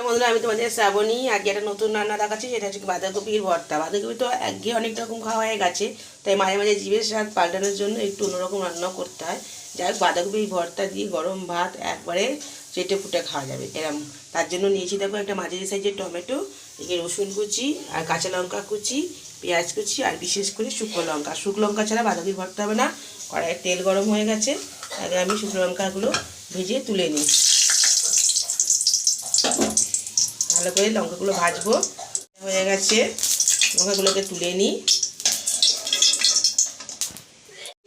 বন্ধুরা আমি তোমাদের শ্রাবণী আজকে একটা নতুন রান্না দেখাচ্ছি, সেটা হচ্ছে বাঁধাকপির ভর্তা। বাঁধাকপি তো একঘে অনেক রকম খাওয়া হয়ে গেছে, তাই মাঝে মাঝে জিভের স্বাদ পাল্টানোর জন্য একটু অন্যরকম রান্না করতে হয়। যাই হোক, বাঁধাকপির ভর্তা দিয়ে গরম ভাত একবারে চেটে ফুটে খাওয়া যাবে এরম। তার জন্য নিয়েছি দেখো একটা মাঝারি সাইজের টমেটো, এদিকে রসুন কুচি আর কাঁচা লঙ্কা কুচি, পেঁয়াজ কুচি আর বিশেষ করে শুকনো লঙ্কা। শুকনো লঙ্কা ছাড়া বাঁধাকপি ভর্তা হবে না। কড়াইয়ে তেল গরম হয়ে গেছে, আগে আমি শুকনো লঙ্কাগুলো ভেজে তুলে নিই। ভালো করে লঙ্কাগুলো ভাজবো। হয়ে গেছে, লঙ্কাগুলোকে তুলে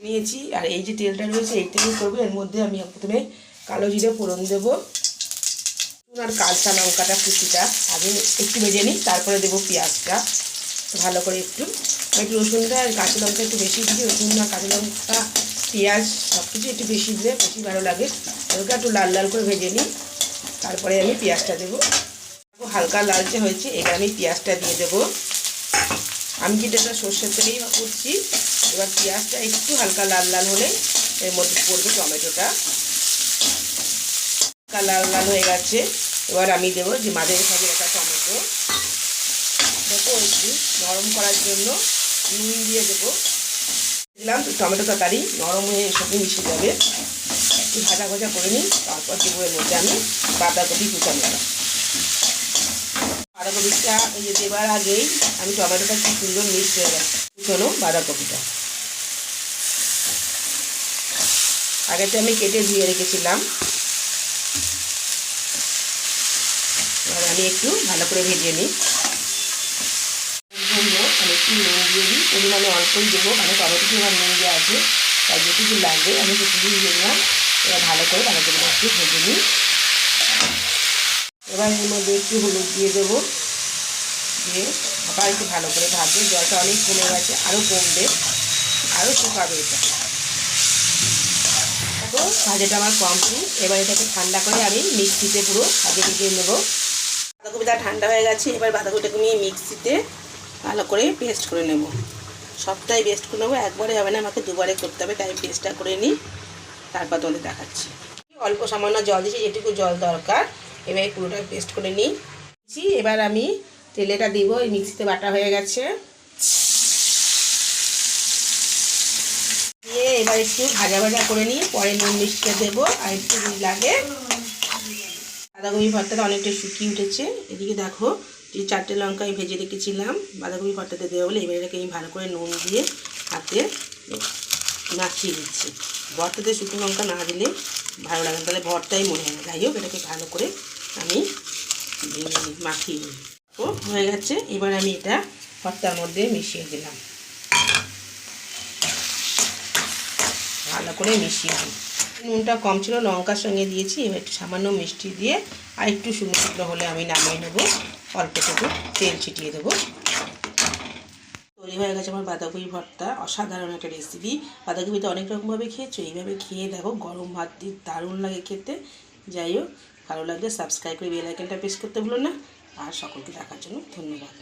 নিয়েছি। আর এই যে তেলটা রয়েছে এই তেলই করবো। এর মধ্যে আমি প্রথমে কালো জিরে ফোড়ন দেবো আর কাঁচা লঙ্কাটা কুচিটা আগে একটু ভেজে নিই, তারপরে দেবো পেঁয়াজটা। ভালো করে একটু রসুনটা আর কাঁচা লঙ্কা একটু বেশি দিই। রসুন আর কাঁচা লঙ্কা পেঁয়াজ সব কিছু একটু বেশি দিলে বেশি ভালো লাগে। ওটা একটু লাল লাল করে ভেজে নিই, তারপরে আমি পেঁয়াজটা দেবো। হালকা লালচে হয়েছে, এবার আমি পেঁয়াজটা দিয়ে দেবো। আমি কিন্তু এটা সর্ষের তেলেই করছি। এবার পেঁয়াজটা একটু হালকা লাল লাল হলে এর মধ্যে পড়বে টমেটোটা। হালকা লাল লাল হয়ে গেছে, এবার আমি দেবো যে মাঝারি সাইজের একটা টমেটো। দেখো একটু নরম করার জন্য নুন দিয়ে দেবো। দিলাম টমেটো তরকারি নরম হয়ে এর সাথে মিশে যাবে। একটু ভাজা ভাজা করে নিই, তারপর দেবো এর মধ্যে আমি বাঁধাকপি কুচানোটা। বাঁধাকপিটা দেবার আগেই আমি টমেটোটা খুব সুন্দর মিক্স হয়ে গেছে। কুচনো বাঁধাকপিটা আগে তো আমি কেটে ধুয়ে রেখেছিলাম। এবার আমি একটু ভালো করে ভেজে নিই। আমি একটু নুন দিয়ে দিই, পরিমাণে অল্পই দেবো, মানে টমেটো আমার নুন দেওয়া আছে, তাই যেটুকু লাগবে আমি সেটুকু দিয়ে দিলাম। এবার ভালো করে বাঁধাকপিটা একটু ভেজে নিই। এবার এর মধ্যে একটু হলুদ দিয়ে দেবো, দিয়ে আবার একটু ভালো করে ভাজবে। জলটা অনেক কমে গেছে, আরও কমবে, আরও শুকাবে এটা। তো ভাজাটা আমার কমপ্লিট। এবার এটাকে ঠান্ডা করে আমি মিক্সিতে পুরো ভাজে নেবো। বাঁধাকপিটা ঠান্ডা হয়ে গেছে, এবার বাঁধাকপিটাকে আমি মিক্সিতে ভালো করে পেস্ট করে নেব। সবটাই পেস্ট করে নেবো, একবারে হবে না, আমাকে দুবারে করতে হবে। তাই পেস্টটা করে নিই, তারপর তোমাদের দেখাচ্ছি। অল্প সামান্য জল দিয়েছি, যেটুকু জল দরকার। এবার পুরোটা পেস্ট করে নিই। এবার আমি তেলেটা দিব। এই মিক্সিতে বাটা হয়ে গেছে, দিয়ে এবার একটু ভাজা ভাজা করে নিই, পরে নুন মিষ্টিটা দেবো আর একটু লাগে। বাঁধাকপি ভর্তাটা অনেকটা শুকিয়ে উঠেছে। এদিকে দেখো যে 4টে লঙ্কা আমি ভেজে রেখেছিলাম বাঁধাকপি ভর্তাতে দেবো বলে, এবার এটাকে আমি ভালো করে নুন দিয়ে হাতে মাখিয়ে দিচ্ছি। ভর্তাতে শুকনো লঙ্কা না দিলে ভালো লাগে না, তাহলে ভর্তাই মনে হয় না। যাই হোক, এটাকে ভালো করে আমি মাখিয়ে নিই। ও হয়ে গেছে, এবার আমি এটা ভর্তার মধ্যে মিশিয়ে দিলাম। ভালো করে মিশিয়ে দিই। নুনটা কম ছিল, লঙ্কার সঙ্গে দিয়েছি। এবার একটু সামান্য মিষ্টি দিয়ে আর একটু শুকনো শুকনো হলে আমি নামিয়ে নেবো। অল্পটুকু তেল ছিটিয়ে দেবো। তৈরি হয়ে গেছে আমার বাঁধাকপি ভর্তা। অসাধারণ একটা রেসিপি। বাঁধাকপিটা অনেক রকমভাবে খেয়েছো, এইভাবে খেয়ে দেখো, গরম ভাত দিয়ে দারুণ লাগে খেতে। যাই হোক, ভালো লাগলে সাবস্ক্রাইব করে বেল আইকনটা প্রেস করতে ভুলো না। আর সকলকে দেখার জন্য ধন্যবাদ।